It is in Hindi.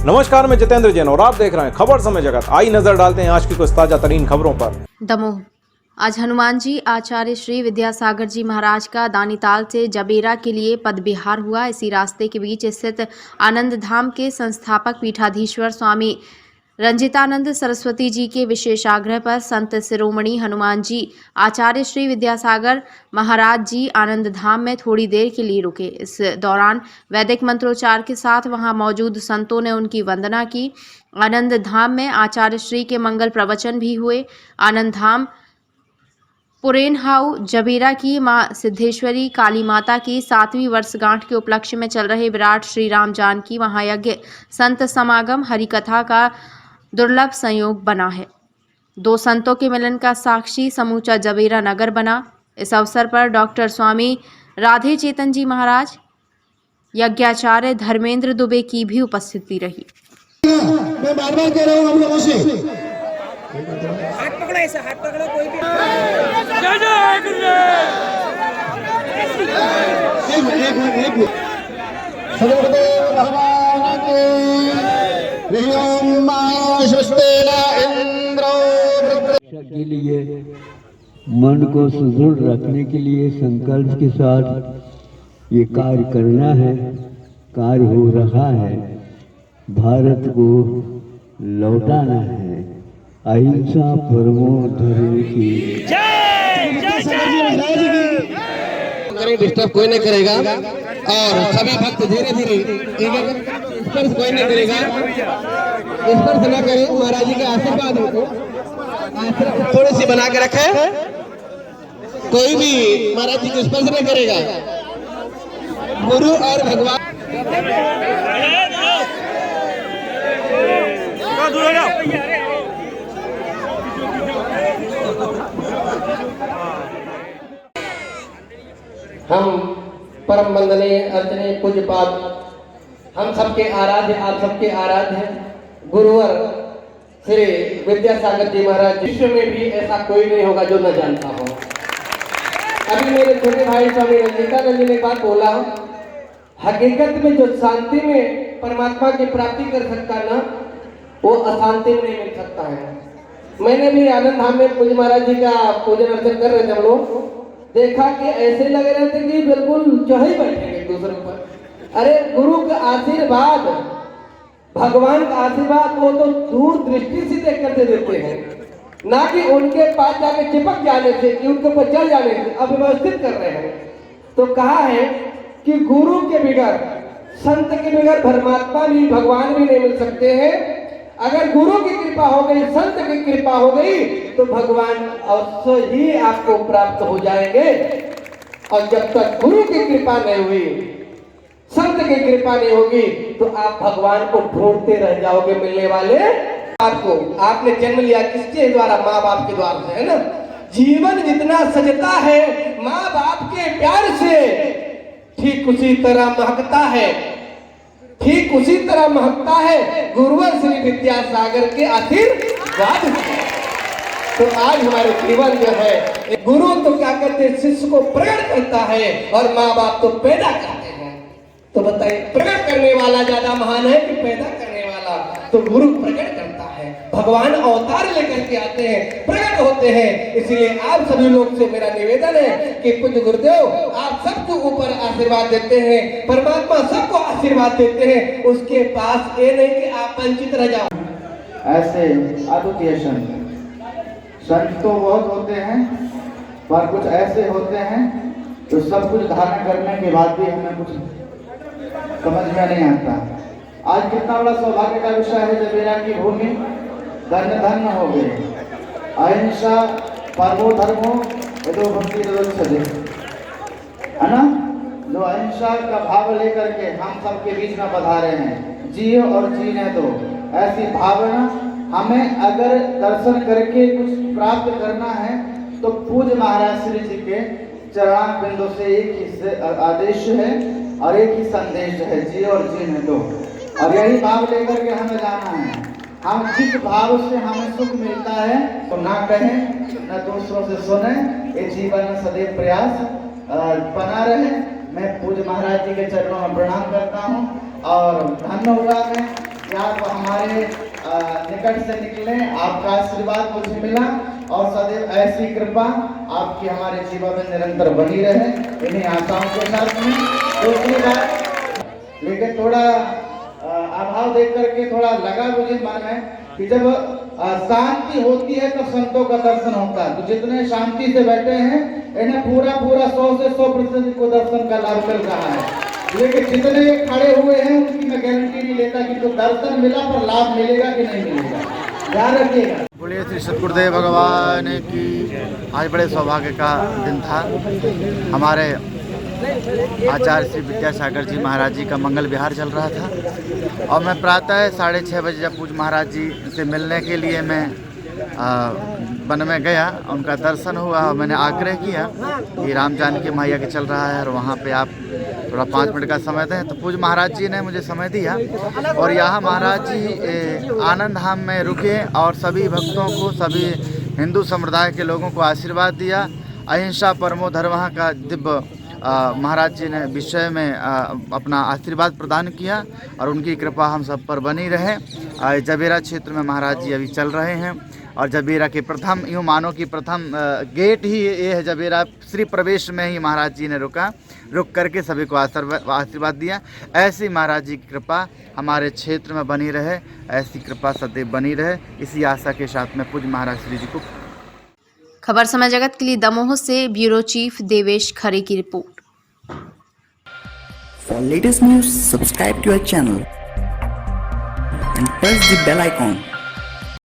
नमस्कार, मैं जितेंद्र जैन और आप देख रहे हैं खबर समय जगत। आई नजर डालते हैं आज की कुछ ताजा तरीन खबरों पर। दमोह आज हनुमान जी आचार्य श्री विद्यासागर जी महाराज का दानीताल से जबेरा के लिए पदविहार हुआ। इसी रास्ते के बीच स्थित आनंद धाम के संस्थापक पीठाधीश्वर स्वामी रंजितानंद सरस्वती जी के विशेष आग्रह पर संत शिरोमणि हनुमान जी आचार्य श्री विद्यासागर महाराज जी आनंद धाम में थोड़ी देर के लिए रुके। इस दौरान वैदिक मंत्रोच्चार के साथ वहां मौजूद संतों ने उनकी वंदना की। आनंद धाम में आचार्य श्री के मंगल प्रवचन भी हुए। आनंद धाम पुरेनहाउ जबेरा की मां सिद्धेश्वरी काली माता की 7वीं वर्षगांठ के उपलक्ष्य में चल रहे विराट श्री राम जानकी महायज्ञ संत समागम हरिकथा का दुर्लभ संयोग बना है। दो संतों के मिलन का साक्षी समूचा जबेरा नगर बना। इस अवसर पर डॉक्टर स्वामी राधे चेतन जी महाराज, यज्ञाचार्य धर्मेंद्र दुबे की भी उपस्थिति रही। मैं बार-बार कह रहा हूं हम लोगों से, हाथ पकड़ो, ऐसा हाथ पकड़ो, कोई भी सदगुरुदेव भगवान के लिए मन को सुदृढ़ रखने के लिए संकल्प के साथ ये कार्य करना है। कार्य हो रहा है, भारत को लौटाना है। अहिंसा परमो धर्म की डिस्टर्ब कोई नहीं करेगा और सभी भक्त धीरे धीरे स्पर्श कोई नहीं करेगा। स्पर्श न करें, महाराज जी के आशीर्वाद को थोड़ी सी बना के रखे। कोई भी महाराज जी को स्पर्श नहीं करेगा। गुरु और भगवान हम परम वंदनीय अर्चनीय पूज्यपाद, हम सबके आराध्य, आप सबके आराध्य गुरुवर श्री विद्यासागर जी महाराज। विश्व में भी ऐसा कोई नहीं होगा जो न जानता हो। अभी मेरे छोटे भाई स्वामी रंजितानंद जी ने बात बोला, हकीकत में जो शांति में परमात्मा की प्राप्ति कर सकता ना, वो अशांति में नहीं मिल सकता है। मैंने भी आनंद धाम में पूज्य महाराज जी का पूजन अर्चन कर रहे थे हम लोग, देखा कि ऐसे लग रहे थे कि बिल्कुल चढ़े बैठेंगे एक दूसरे पर। अरे गुरु का आशीर्वाद, भगवान का आशीर्वाद वो तो दूर दृष्टि से देख कर देते हैं, ना कि उनके पास जाके चिपक जाने से, कि उनके ऊपर चल जाने से अव्यवस्थित कर रहे हैं। तो कहा है कि गुरु के बगैर, संत के बगैर परमात्मा भी भगवान भी नहीं मिल सकते हैं। अगर गुरु की कृपा हो गई, संत की कृपा हो गई, तो भगवान अवश्य ही आपको प्राप्त हो जाएंगे। और जब तक गुरु की कृपा नहीं हुई, संत की कृपा नहीं होगी, तो आप भगवान को ढूंढते रह जाओगे मिलने वाले। आपको आपने जन्म लिया किसके द्वारा? माँ बाप के द्वारा से, है ना। जीवन जितना सजता है माँ बाप के प्यार से, ठीक उसी तरह महकता है, ठीक उसी तरह महकता है गुरुवर श्री विद्यासागर के आशीर्वाद से। तो आज हमारे जीवन जो है, गुरु तो क्या करते हैं, शिष्य को प्रकट करता है और माँ बाप तो पैदा करते हैं। तो बताइए, प्रकट करने वाला ज्यादा महान है कि पैदा करने वाला? तो गुरु प्रकट करता है, भगवान अवतार लेकर के आते हैं, प्रकट होते हैं। इसलिए आप सभी लोग से मेरा निवेदन है कि पूज्य गुरुदेव आप सबको ऊपर आशीर्वाद देते हैं, परमात्मा सबको आशीर्वाद देते हैं। उसके पास ये नहीं कि आप वंचित रह जाओ। ऐसे अद्वितीय संत तो बहुत होते हैं, पर कुछ ऐसे होते हैं जो सब कुछ धारण करने के बाद भी हमें कुछ समझ में नहीं आता। आज कितना बड़ा सौभाग्य का विषय है, जबेरा की भूमि धन्य धन्य हो गई। अहिंसा परमो धर्मो यदो भक्ति तदोच्यते, है ना। जो अहिंसा का भाव लेकर के हम सबके बीच में पधारे हैं, जियो और जीने दो, ऐसी भावना हमें अगर दर्शन करके कुछ प्राप्त करना है तो पूज्य महाराज श्री जी के चरण बिंदु से एक ही आदेश है और एक ही संदेश है, जियो और जीने दो। और यही भाव लेकर के हमें जाना है। हम जिस भाव से हमें सुख मिलता है तो ना कहें न दूसरों से सुने, ये जीवन सदैव प्रयास बना रहे। मैं पूज्य महाराज जी के चरणों में प्रणाम करता हूँ और धन्य हुआ मैं कि आप हमारे निकट से निकले, आपका आशीर्वाद मुझे मिला और सदैव ऐसी कृपा आपकी हमारे जीवन में निरंतर बनी रहे, इन्हीं आशाओं के साथ में। दूसरी बात, लेकिन थोड़ा अभाव देख करके थोड़ा लगा मुझे मन में कि जब शांति होती है तो संतों का दर्शन होता है। तो जितने शांति से बैठे हैं इन्हें पूरा 100 से 100% को दर्शन का लाभ मिल रहा है। लेकिन जितने खड़े हुए हैं उनकी मैं गारंटी नहीं लेता कि तो दर्शन मिला पर लाभ मिलेगा कि नहीं मिलेगा, ध्यान रखिएगा। बोलिए श्री सतगुरुदेव भगवान की। आज बड़े सौभाग्य का दिन था। हमारे आचार्य श्री विद्यासागर जी महाराज जी का मंगल विहार चल रहा था और मैं प्रातः 6:30 बजे जब पूज्य महाराज जी से मिलने के लिए मैं वन में गया, उनका दर्शन हुआ और मैंने आग्रह किया कि राम जानकी मैया के चल रहा है और वहाँ पे आप थोड़ा 5 मिनट का समय दें। तो पूज्य महाराज जी ने मुझे समय दिया और यहाँ महाराज जी आनंद धाम में रुके और सभी भक्तों को, सभी हिंदू समुदाय के लोगों को आशीर्वाद दिया। अहिंसा परमो धर्मः का दिव्य महाराज जी ने विषय में अपना आशीर्वाद प्रदान किया और उनकी कृपा हम सब पर बनी रहे। जबेरा क्षेत्र में महाराज जी अभी चल रहे हैं और जबेरा के प्रथम, यूँ मानो कि प्रथम गेट ही ये है जबेरा, श्री प्रवेश में ही महाराज जी ने रुक करके सभी को आशीर्वाद दिया। ऐसी महाराज जी की कृपा हमारे क्षेत्र में बनी रहे, ऐसी कृपा सदैव बनी रहे, इसी आशा के साथ में पूज्य महाराज श्री जी को। खबर समय जगत के लिए दमोह से ब्यूरो चीफ देवेश खरे की report. For latest news, subscribe to our channel and press the bell icon.